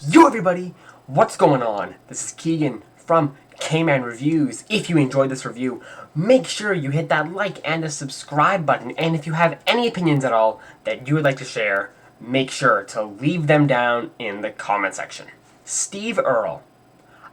Yo everybody, what's going on? This is Keegan from Kman Reviews. If you enjoyed this review, make sure you hit that like and the subscribe button. And if you have any opinions at all that you would like to share, make sure to leave them down in the comment section. Steve Earle,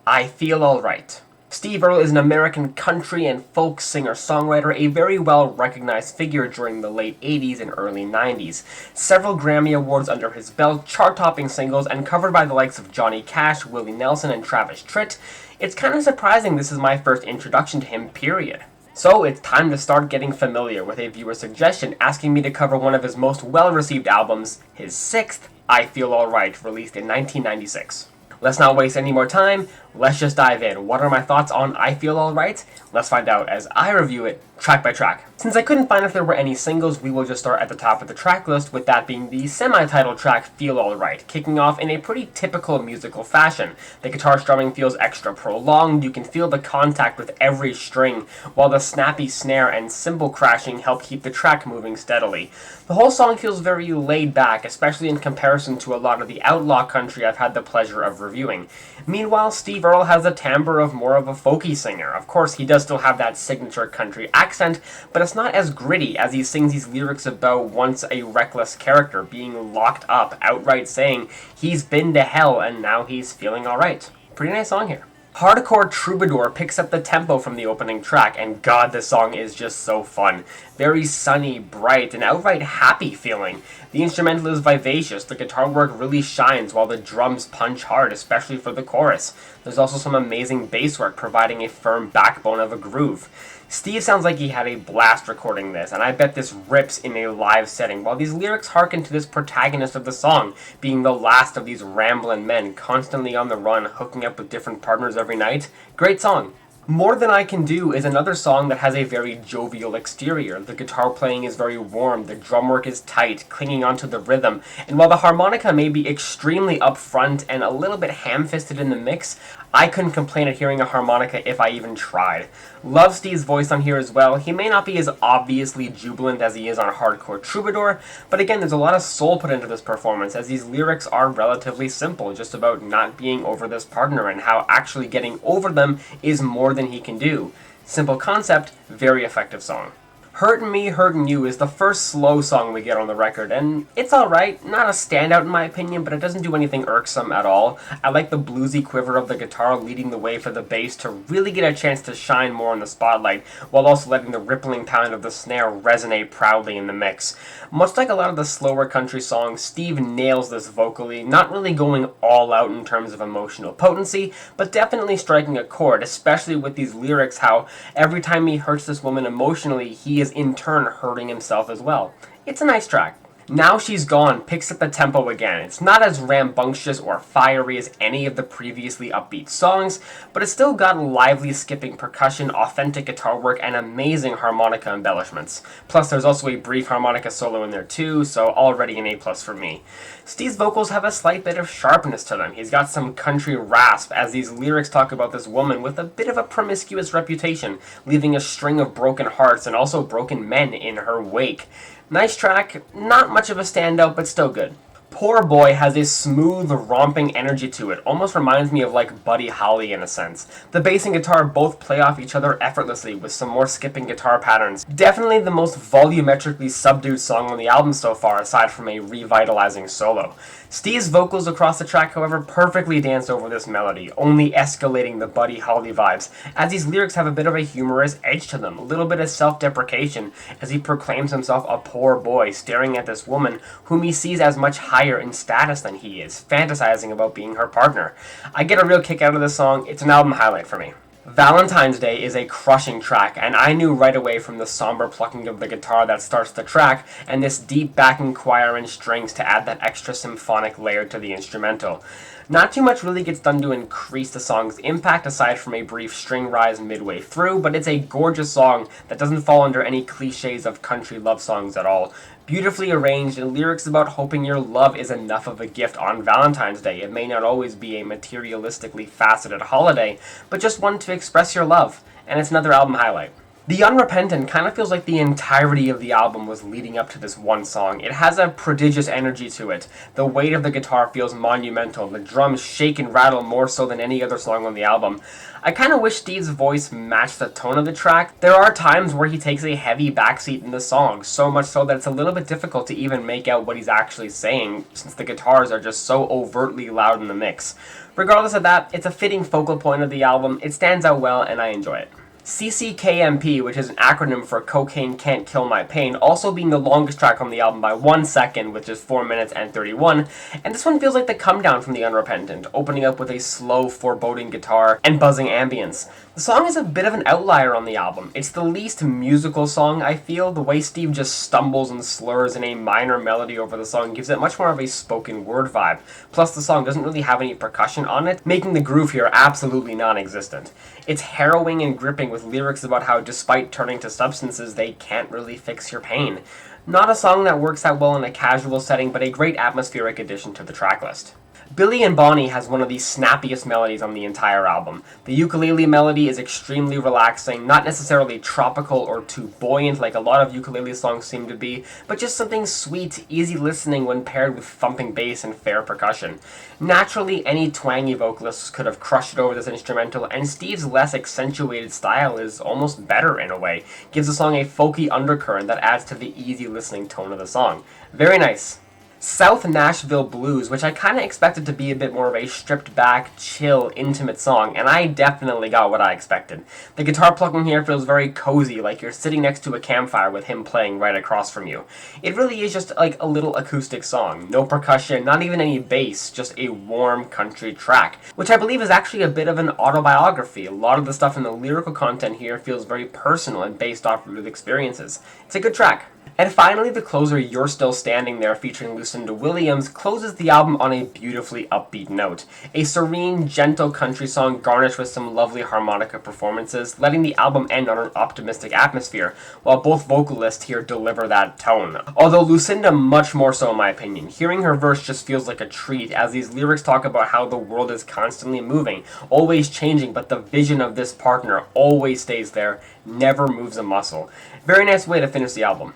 I Feel Alright. Steve Earle is an American country and folk singer-songwriter, a very well-recognized figure during the late 80s and early 90s. Several Grammy Awards under his belt, chart-topping singles, and covered by the likes of Johnny Cash, Willie Nelson, and Travis Tritt. It's kind of surprising this is my first introduction to him, period. So it's time to start getting familiar with a viewer suggestion asking me to cover one of his most well-received albums, his sixth, I Feel Alright, released in 1996. Let's not waste any more time, let's just dive in. What are my thoughts on I Feel Alright? Let's find out as I review it track by track. Since I couldn't find if there were any singles, we will just start at the top of the track list, with that being the semi-title track Feel Alright, kicking off in a pretty typical musical fashion. The guitar strumming feels extra prolonged, you can feel the contact with every string, while the snappy snare and cymbal crashing help keep the track moving steadily. The whole song feels very laid back, especially in comparison to a lot of the outlaw country I've had the pleasure of reviewing. Meanwhile, Steve Earle has the timbre of more of a folky singer. Of course, he does still have that signature country accent, but it's not as gritty as he sings these lyrics about once a reckless character being locked up, outright saying he's been to hell and now he's feeling alright. Pretty nice song here. Hardcore Troubadour picks up the tempo from the opening track, and god, this song is just so fun. Very sunny, bright, and outright happy feeling. The instrumental is vivacious, the guitar work really shines while the drums punch hard, especially for the chorus. There's also some amazing bass work providing a firm backbone of a groove. Steve sounds like he had a blast recording this, and I bet this rips in a live setting, while these lyrics harken to this protagonist of the song, being the last of these ramblin' men constantly on the run, hooking up with different partners every night. Great song. More Than I Can Do is another song that has a very jovial exterior. The guitar playing is very warm, the drum work is tight, clinging onto the rhythm, and while the harmonica may be extremely upfront and a little bit ham-fisted in the mix, I couldn't complain at hearing a harmonica if I even tried. Love Steve's voice on here as well. He may not be as obviously jubilant as he is on Hardcore Troubadour, but again, there's a lot of soul put into this performance, as these lyrics are relatively simple, just about not being over this partner and how actually getting over them is more than he can do. Simple concept, very effective song. Hurtin' Me, Hurtin' You is the first slow song we get on the record, and it's alright, not a standout in my opinion, but it doesn't do anything irksome at all. I like the bluesy quiver of the guitar leading the way for the bass to really get a chance to shine more in the spotlight, while also letting the rippling pound of the snare resonate proudly in the mix. Much like a lot of the slower country songs, Steve nails this vocally, not really going all out in terms of emotional potency, but definitely striking a chord, especially with these lyrics how every time he hurts this woman emotionally, he is in turn hurting himself as well. It's a nice track. Now She's Gone picks up the tempo again. It's not as rambunctious or fiery as any of the previously upbeat songs, but it's still got lively skipping percussion, authentic guitar work, and amazing harmonica embellishments. Plus there's also a brief harmonica solo in there too, so already an A+ for me. Steve's vocals have a slight bit of sharpness to them. He's got some country rasp, as these lyrics talk about this woman with a bit of a promiscuous reputation, leaving a string of broken hearts and also broken men in her wake. Nice track, not much of a standout, but still good. Poor Boy has a smooth, romping energy to it. Almost reminds me of like Buddy Holly in a sense. The bass and guitar both play off each other effortlessly with some more skipping guitar patterns. Definitely the most volumetrically subdued song on the album so far, aside from a revitalizing solo. Steve's vocals across the track, however, perfectly dance over this melody, only escalating the Buddy Holly vibes, as these lyrics have a bit of a humorous edge to them, a little bit of self-deprecation, as he proclaims himself a poor boy, staring at this woman whom he sees as much higher in status than he is, fantasizing about being her partner. I get a real kick out of this song. It's an album highlight for me. Valentine's Day is a crushing track, and I knew right away from the somber plucking of the guitar that starts the track, and this deep backing choir and strings to add that extra symphonic layer to the instrumental. Not too much really gets done to increase the song's impact aside from a brief string rise midway through, but it's a gorgeous song that doesn't fall under any cliches of country love songs at all. Beautifully arranged, and lyrics about hoping your love is enough of a gift on Valentine's Day. It may not always be a materialistically faceted holiday, but just one to express your love, and it's another album highlight. The Unrepentant kind of feels like the entirety of the album was leading up to this one song. It has a prodigious energy to it. The weight of the guitar feels monumental. The drums shake and rattle more so than any other song on the album. I kind of wish Steve's voice matched the tone of the track. There are times where he takes a heavy backseat in the song, so much so that it's a little bit difficult to even make out what he's actually saying, since the guitars are just so overtly loud in the mix. Regardless of that, it's a fitting focal point of the album, it stands out well, and I enjoy it. CCKMP, which is an acronym for Cocaine Can't Kill My Pain, also being the longest track on the album by 1 second, which is 4 minutes and 31, and this one feels like the come down from the Unrepentant, opening up with a slow, foreboding guitar and buzzing ambience. The song is a bit of an outlier on the album. It's the least musical song, I feel. The way Steve just stumbles and slurs in a minor melody over the song gives it much more of a spoken word vibe. Plus, the song doesn't really have any percussion on it, making the groove here absolutely non-existent. It's harrowing and gripping with lyrics about how despite turning to substances, they can't really fix your pain. Not a song that works that well in a casual setting, but a great atmospheric addition to the tracklist. Billy and Bonnie has one of the snappiest melodies on the entire album. The ukulele melody is extremely relaxing, not necessarily tropical or too buoyant like a lot of ukulele songs seem to be, but just something sweet, easy listening when paired with thumping bass and fair percussion. Naturally, any twangy vocalists could have crushed it over this instrumental, and Steve's less accentuated style is almost better in a way. Gives the song a folky undercurrent that adds to the easy listening tone of the song. Very nice. South Nashville Blues, which I kind of expected to be a bit more of a stripped back, chill, intimate song, and I definitely got what I expected. The guitar plucking here feels very cozy, like you're sitting next to a campfire with him playing right across from you. It really is just like a little acoustic song. No percussion, not even any bass, just a warm country track, which I believe is actually a bit of an autobiography. A lot of the stuff in the lyrical content here feels very personal and based off real experiences. It's a good track. And finally, the closer You're Still Standing There featuring Lucinda Williams closes the album on a beautifully upbeat note. A serene, gentle country song garnished with some lovely harmonica performances, letting the album end on an optimistic atmosphere, while both vocalists here deliver that tone. Although Lucinda much more so in my opinion. Hearing her verse just feels like a treat, as these lyrics talk about how the world is constantly moving, always changing, but the vision of this partner always stays there, never moves a muscle. Very nice way to finish the album.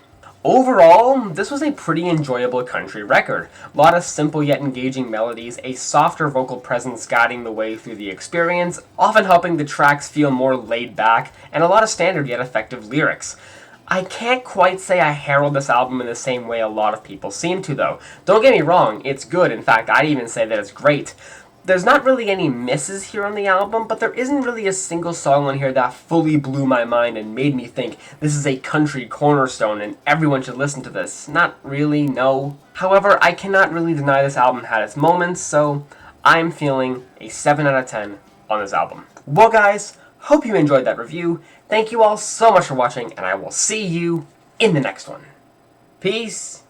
Overall, this was a pretty enjoyable country record. A lot of simple yet engaging melodies, a softer vocal presence guiding the way through the experience, often helping the tracks feel more laid back, and a lot of standard yet effective lyrics. I can't quite say I herald this album in the same way a lot of people seem to, though. Don't get me wrong, it's good. In fact, I'd even say that it's great. There's not really any misses here on the album, but there isn't really a single song on here that fully blew my mind and made me think this is a country cornerstone and everyone should listen to this. Not really, no. However, I cannot really deny this album had its moments, so I'm feeling a 7 out of 10 on this album. Well guys, hope you enjoyed that review. Thank you all so much for watching, and I will see you in the next one. Peace!